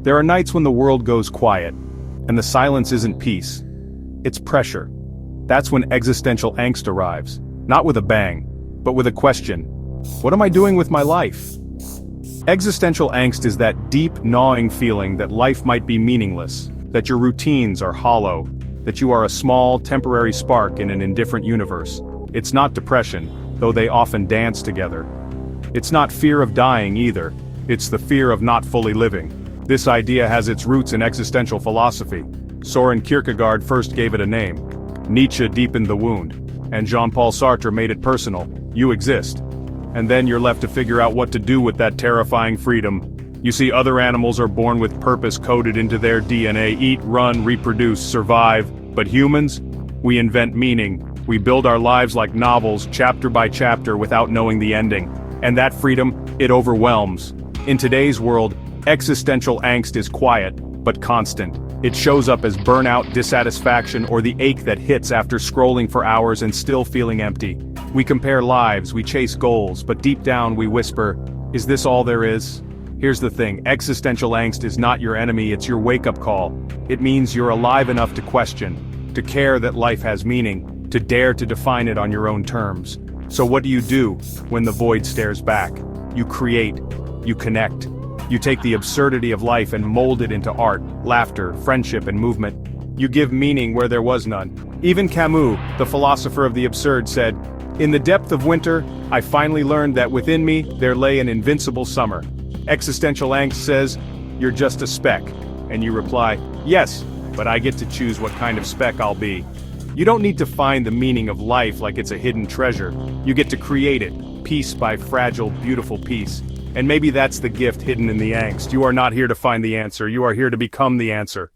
There are nights when the world goes quiet, and the silence isn't peace. It's pressure. That's when existential angst arrives, not with a bang, but with a question. What am I doing with my life? Existential angst is that deep, gnawing feeling that life might be meaningless, that your routines are hollow, that you are a small, temporary spark in an indifferent universe. It's not depression, though they often dance together. It's not fear of dying either. It's the fear of not fully living. This idea has its roots in existential philosophy. Soren Kierkegaard first gave it a name. Nietzsche deepened the wound. And Jean-Paul Sartre made it personal. You exist. And then you're left to figure out what to do with that terrifying freedom. You see, other animals are born with purpose coded into their DNA: eat, run, reproduce, survive. But humans? We invent meaning. We build our lives like novels, chapter by chapter, without knowing the ending. And that freedom, it overwhelms. In today's world, existential angst is quiet, but constant. It shows up as burnout, dissatisfaction, or the ache that hits after scrolling for hours and still feeling empty. We compare lives, we chase goals, but deep down we whisper, is this all there is? Here's the thing, existential angst is not your enemy, it's your wake-up call. It means you're alive enough to question, to care that life has meaning, to dare to define it on your own terms. So what do when the void stares back? You create, you connect. You take the absurdity of life and mold it into art, laughter, friendship, and movement. You give meaning where there was none. Even Camus, the philosopher of the absurd, said, "In the depth of winter, I finally learned that within me there lay an invincible summer." Existential angst says, "You're just a speck." And you reply, "Yes, but I get to choose what kind of speck I'll be." You don't need to find the meaning of life like it's a hidden treasure. You get to create it, piece by fragile, beautiful piece. And maybe that's the gift hidden in the angst. You are not here to find the answer, you are here to become the answer.